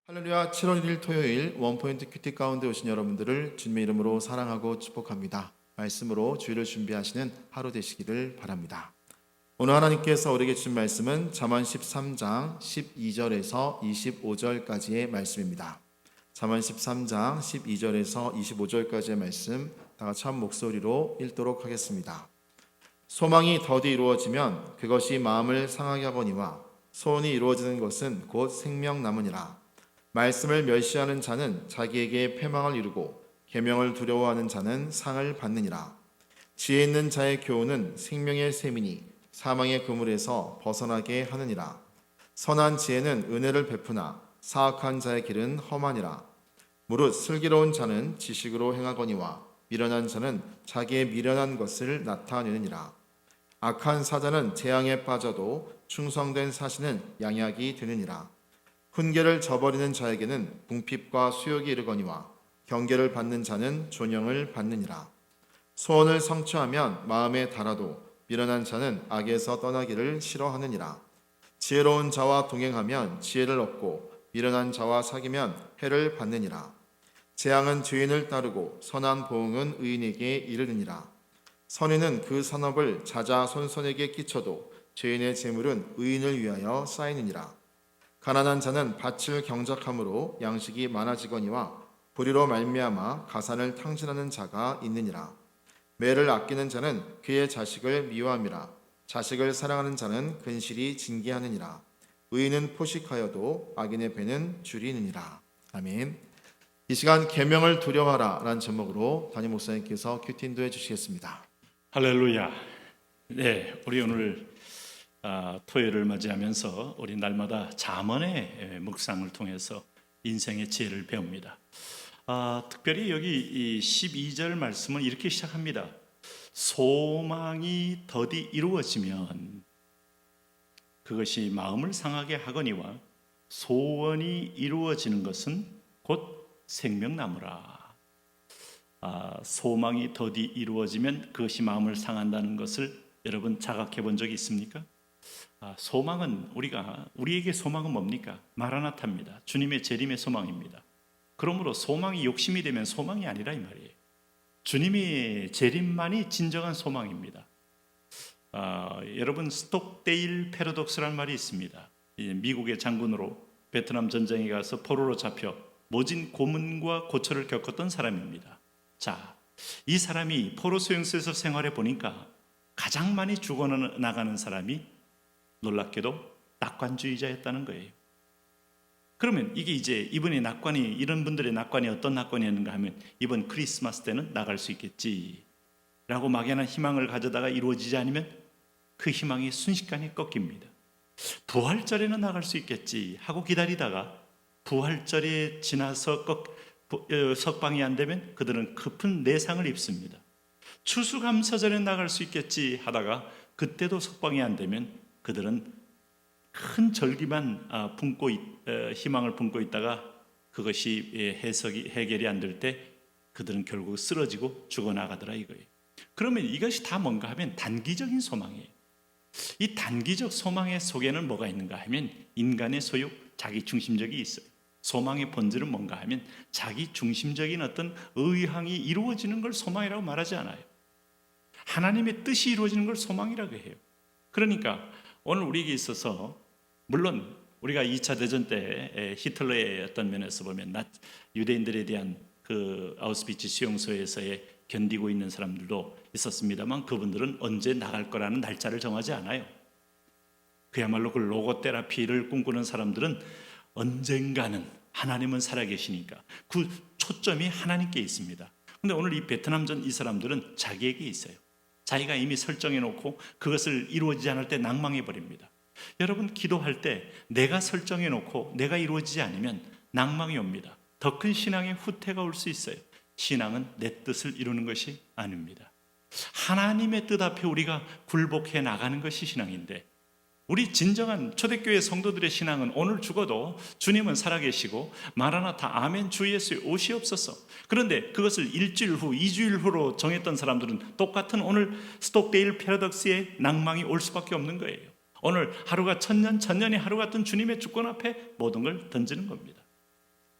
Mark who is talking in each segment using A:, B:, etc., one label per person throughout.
A: 할렐루야. 7월 1일 토요일 원포인트 큐티 가운데 오신 여러분들을 주님의 이름으로 사랑하고 축복합니다. 말씀으로 주일을 준비하시는 하루 되시기를 바랍니다. 오늘 하나님께서 우리에게 주신 말씀은 잠언 13장 12절에서 25절까지의 말씀입니다. 잠언 13장 12절에서 25절까지의 말씀 다 같이 한 목소리로 읽도록 하겠습니다. 소망이 더디 이루어지면 그것이 마음을 상하게 하거니와 소원이 이루어지는 것은 곧 생명나무니라. 말씀을 멸시하는 자는 자기에게 패망을 이루고 계명을 두려워하는 자는 상을 받느니라. 지혜 있는 자의 교훈은 생명의 샘이니 사망의 그물에서 벗어나게 하느니라. 선한 지혜는 은혜를 베푸나 사악한 자의 길은 험하니라. 무릇 슬기로운 자는 지식으로 행하거니와 미련한 자는 자기의 미련한 것을 나타내느니라. 악한 사자는 재앙에 빠져도 충성된 사신은 양약이 되느니라. 훈계를 저버리는 자에게는 궁핍과 수욕이 이르거니와 경계를 받는 자는 존영을 받느니라. 소원을 성취하면 마음에 달아도 미련한 자는 악에서 떠나기를 싫어하느니라. 지혜로운 자와 동행하면 지혜를 얻고 미련한 자와 사귀면 해를 받느니라. 재앙은 죄인을 따르고 선한 보응은 의인에게 이르느니라. 선인은 그 산업을 자자손손에게 끼쳐도 죄인의 재물은 의인을 위하여 쌓이느니라. 가난한 자는 밭을 경작함으로 양식이 많아지거니와 불의로 말미암아 가산을 탕진하는 자가 있느니라. 매를 아끼는 자는 그의 자식을 미워함이라. 자식을 사랑하는 자는 근실이 징계하느니라. 의인은 포식하여도 악인의 배는 줄이느니라. 아멘. 이 시간 계명을 두려워하라 라는 제목으로 담임 목사님께서 큐티 인도해 주시겠습니다.
B: 할렐루야. 네, 우리 오늘 토요일을 맞이하면서 우리 날마다 잠언의 묵상을 통해서 인생의 지혜를 배웁니다. 특별히 여기 이 12절 말씀은 이렇게 시작합니다. 소망이 더디 이루어지면 그것이 마음을 상하게 하거니와 소원이 이루어지는 것은 곧 생명나무라. 소망이 더디 이루어지면 그것이 마음을 상한다는 것을 여러분 자각해 본 적이 있습니까? 소망은 우리에게 소망은 뭡니까? 마라나타입니다. 주님의 재림의 소망입니다. 그러므로 소망이 욕심이 되면 소망이 아니라 이 말이에요. 주님의 재림만이 진정한 소망입니다. 여러분 스톡데일 패러독스라는 말이 있습니다. 미국의 장군으로 베트남 전쟁에 가서 포로로 잡혀 모진 고문과 고초를 겪었던 사람입니다. 자, 이 사람이 포로 수용소에서 생활해 보니까 가장 많이 죽어나가는 사람이 놀랍게도 낙관주의자였다는 거예요. 그러면 이게 이제 이번에 이런 분들의 낙관이 어떤 낙관이었는가 하면 이번 크리스마스 때는 나갈 수 있겠지 라고 막연한 희망을 가져다가 이루어지지 않으면 그 희망이 순식간에 꺾입니다. 부활절에는 나갈 수 있겠지 하고 기다리다가 부활절에 지나서 석방이 안 되면 그들은 깊은 내상을 입습니다. 추수감사절에 나갈 수 있겠지 하다가 그때도 석방이 안 되면 그들은 큰 절기만 희망을 품고 있다가 그것이 해결이 안 될 때 그들은 결국 쓰러지고 죽어나가더라 이거예요. 그러면 이것이 다 뭔가 하면 단기적인 소망이에요. 이 단기적 소망의 속에는 뭐가 있는가 하면 인간의 소욕, 자기중심적이 있어요. 소망의 본질은 뭔가 하면 자기중심적인 어떤 의향이 이루어지는 걸 소망이라고 말하지 않아요. 하나님의 뜻이 이루어지는 걸 소망이라고 해요. 그러니까 오늘 우리에게 있어서 물론 우리가 2차 대전 때 히틀러의 어떤 면에서 보면 유대인들에 대한 그 아우슈비츠 수용소에서의 견디고 있는 사람들도 있었습니다만 그분들은 언제 나갈 거라는 날짜를 정하지 않아요. 그야말로 그 로고 테라피를 꿈꾸는 사람들은 언젠가는 하나님은 살아계시니까 그 초점이 하나님께 있습니다. 근데 오늘 이 베트남전 이 사람들은 자기에게 있어요. 자기가 이미 설정해 놓고 그것을 이루어지지 않을 때 낭망해 버립니다. 여러분 기도할 때 내가 설정해 놓고 내가 이루어지지 않으면 낭망이 옵니다. 더 큰 신앙의 후퇴가 올 수 있어요. 신앙은 내 뜻을 이루는 것이 아닙니다. 하나님의 뜻 앞에 우리가 굴복해 나가는 것이 신앙인데 우리 진정한 초대교회 성도들의 신앙은 오늘 죽어도 주님은 살아계시고 마라나타 아멘 주 예수 오시옵소서. 그런데 그것을 일주일 후 2주일 후로 정했던 사람들은 똑같은 오늘 스톡데일 패러독스의 낭망이 올 수밖에 없는 거예요. 오늘 하루가 천년이 하루 같은 주님의 주권 앞에 모든 걸 던지는 겁니다.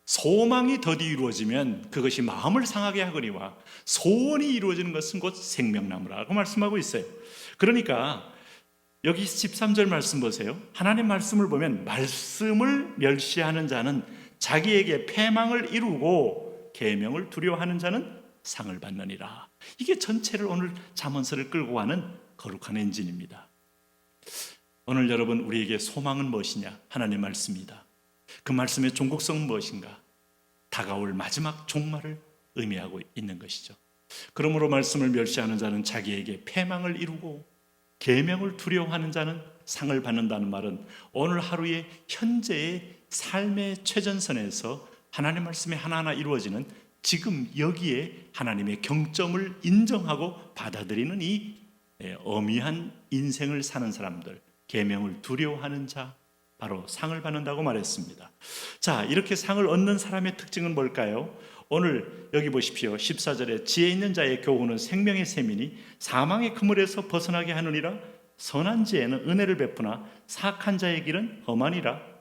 B: 소망이 더디 이루어지면 그것이 마음을 상하게 하거니와 소원이 이루어지는 것은 곧 생명나무라고 말씀하고 있어요. 그러니까 여기 13절 말씀 보세요. 하나님 말씀을 보면 말씀을 멸시하는 자는 자기에게 패망을 이루고 계명을 두려워하는 자는 상을 받느니라. 이게 전체를 오늘 잠언서를 끌고 가는 거룩한 엔진입니다. 오늘 여러분, 우리에게 소망은 무엇이냐? 하나님의 말씀이다. 그 말씀의 종국성은 무엇인가? 다가올 마지막 종말을 의미하고 있는 것이죠. 그러므로 말씀을 멸시하는 자는 자기에게 패망을 이루고 계명을 두려워하는 자는 상을 받는다는 말은 오늘 하루의 현재의 삶의 최전선에서 하나님 말씀이 하나하나 이루어지는 지금 여기에 하나님의 경점을 인정하고 받아들이는 이 어미한 인생을 사는 사람들, 계명을 두려워하는 자, 바로 상을 받는다고 말했습니다. 자, 이렇게 상을 얻는 사람의 특징은 뭘까요? 오늘 여기 보십시오. 14절에 지혜 있는 자의 교훈은 생명의 샘이니 사망의 그물에서 벗어나게 하느니라. 선한 지혜는 은혜를 베푸나 사악한 자의 길은 험하니라.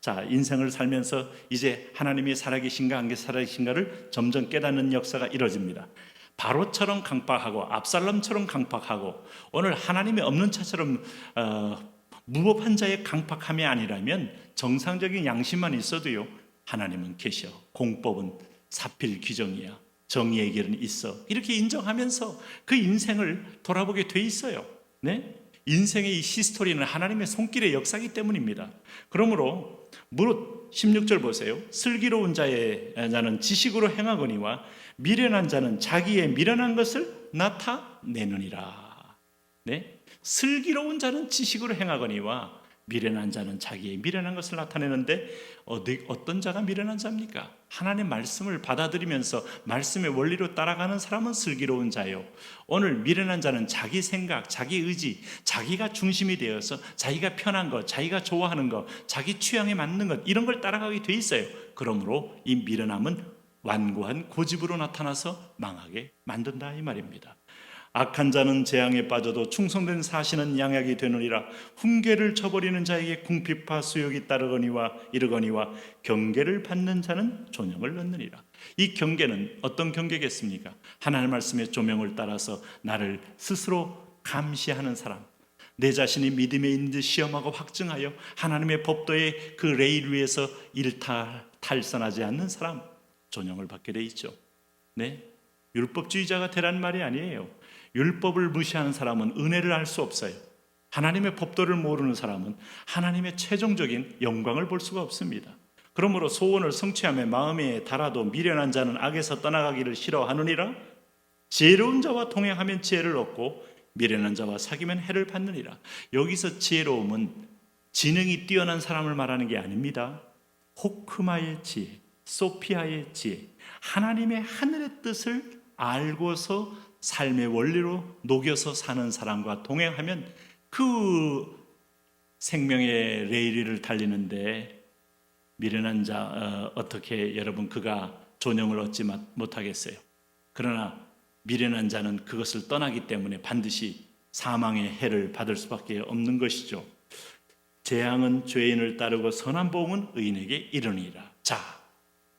B: 자, 인생을 살면서 이제 하나님이 살아계신가 안 살아계신가를 점점 깨닫는 역사가 이루어집니다. 바로처럼 강팍하고 압살롬처럼 강팍하고 오늘 하나님이 없는 차처럼 무법한 자의 강팍함이 아니라면 정상적인 양심만 있어도요, 하나님은 계셔. 공법은 사필 규정이야. 정의의 길은 있어. 이렇게 인정하면서 그 인생을 돌아보게 돼 있어요. 네? 인생의 이 히스토리는 하나님의 손길의 역사이기 때문입니다. 그러므로 무릇 16절 보세요. 슬기로운 자는 지식으로 행하거니와 미련한 자는 자기의 미련한 것을 나타내느니라. 네? 슬기로운 자는 지식으로 행하거니와 미련한 자는 자기의 미련한 것을 나타내는데 어떤 자가 미련한 자입니까? 하나님의 말씀을 받아들이면서 말씀의 원리로 따라가는 사람은 슬기로운 자요. 오늘 미련한 자는 자기 생각, 자기 의지, 자기가 중심이 되어서 자기가 편한 것, 자기가 좋아하는 것, 자기 취향에 맞는 것, 이런 걸 따라가게 돼 있어요. 그러므로 이 미련함은 완고한 고집으로 나타나서 망하게 만든다 이 말입니다. 악한 자는 재앙에 빠져도 충성된 사신은 양약이 되느니라. 훈계를 저버리는 자에게 궁핍과 수욕이 따르거니와 이르거니와 경계를 받는 자는 조명을 얻느니라. 이 경계는 어떤 경계겠습니까? 하나님의 말씀의 조명을 따라서 나를 스스로 감시하는 사람, 내 자신이 믿음에 있는지 시험하고 확증하여 하나님의 법도의 그 레일 위에서 탈선하지 않는 사람, 조명을 받게 돼 있죠. 네, 율법주의자가 되라는 말이 아니에요. 율법을 무시하는 사람은 은혜를 알 수 없어요. 하나님의 법도를 모르는 사람은 하나님의 최종적인 영광을 볼 수가 없습니다. 그러므로 소원을 성취하며 마음에 달아도 미련한 자는 악에서 떠나가기를 싫어하느니라. 지혜로운 자와 동행하면 지혜를 얻고 미련한 자와 사귀면 해를 받느니라. 여기서 지혜로움은 지능이 뛰어난 사람을 말하는 게 아닙니다. 호크마의 지혜, 소피아의 지혜, 하나님의 하늘의 뜻을 알고서 삶의 원리로 녹여서 사는 사람과 동행하면 그 생명의 레일을 달리는데 미련한 자 어떻게 여러분 그가 존영을 얻지 못하겠어요. 그러나 미련한 자는 그것을 떠나기 때문에 반드시 사망의 해를 받을 수밖에 없는 것이죠. 재앙은 죄인을 따르고 선한 보응은 의인에게 이르니라. 자,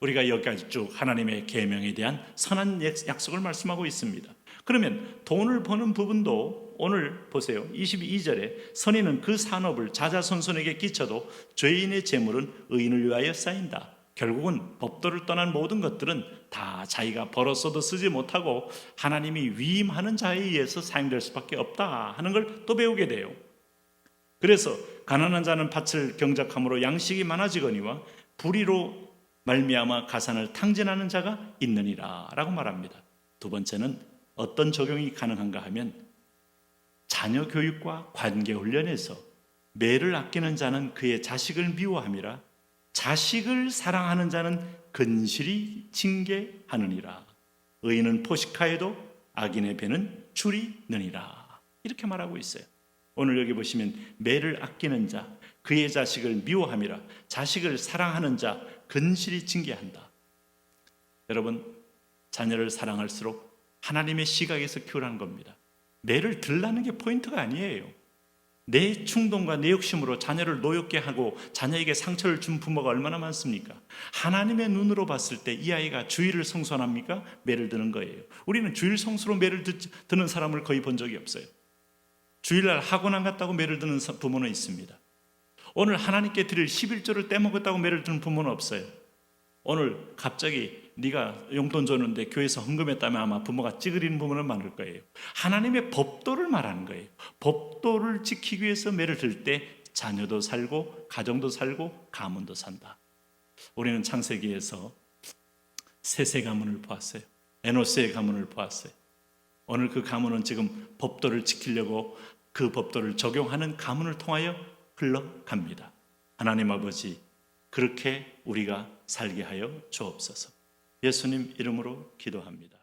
B: 우리가 여기까지 쭉 하나님의 계명에 대한 선한 약속을 말씀하고 있습니다. 그러면 돈을 버는 부분도 오늘 보세요. 22절에 선인은 그 산업을 자자손손에게 끼쳐도 죄인의 재물은 의인을 위하여 쌓인다. 결국은 법도를 떠난 모든 것들은 다 자기가 벌었어도 쓰지 못하고 하나님이 위임하는 자에 의해서 사용될 수밖에 없다 하는 걸 또 배우게 돼요. 그래서 가난한 자는 밭을 경작함으로 양식이 많아지거니와 불의로 말미암아 가산을 탕진하는 자가 있느니라 라고 말합니다. 두 번째는 어떤 적용이 가능한가 하면 자녀 교육과 관계 훈련에서 매를 아끼는 자는 그의 자식을 미워함이라. 자식을 사랑하는 자는 근실히 징계하느니라. 의인은 포식하여도 악인의 배는 줄이느니라. 이렇게 말하고 있어요. 오늘 여기 보시면 매를 아끼는 자, 그의 자식을 미워함이라. 자식을 사랑하는 자, 근실히 징계한다. 여러분, 자녀를 사랑할수록 하나님의 시각에서 키우라는 겁니다. 매를 들라는 게 포인트가 아니에요. 내 충동과 내 욕심으로 자녀를 노엽게 하고 자녀에게 상처를 준 부모가 얼마나 많습니까? 하나님의 눈으로 봤을 때 이 아이가 주일을 성수합니까? 매를 드는 거예요. 우리는 주일 성수로 매를 드는 사람을 거의 본 적이 없어요. 주일날 학원 안 갔다고 매를 드는 부모는 있습니다. 오늘 하나님께 드릴 11조를 떼먹었다고 매를 드는 부모는 없어요. 오늘 갑자기 네가 용돈 줬는데 교회에서 헌금했다면 아마 부모가 찌그리는 부모는 많을 거예요. 하나님의 법도를 말하는 거예요. 법도를 지키기 위해서 매를 들 때 자녀도 살고 가정도 살고 가문도 산다. 우리는 창세기에서 셋의 가문을 보았어요. 에노스의 가문을 보았어요. 오늘 그 가문은 지금 법도를 지키려고 그 법도를 적용하는 가문을 통하여 흘러갑니다. 하나님 아버지, 그렇게 우리가 살게 하여 주옵소서. 예수님 이름으로 기도합니다.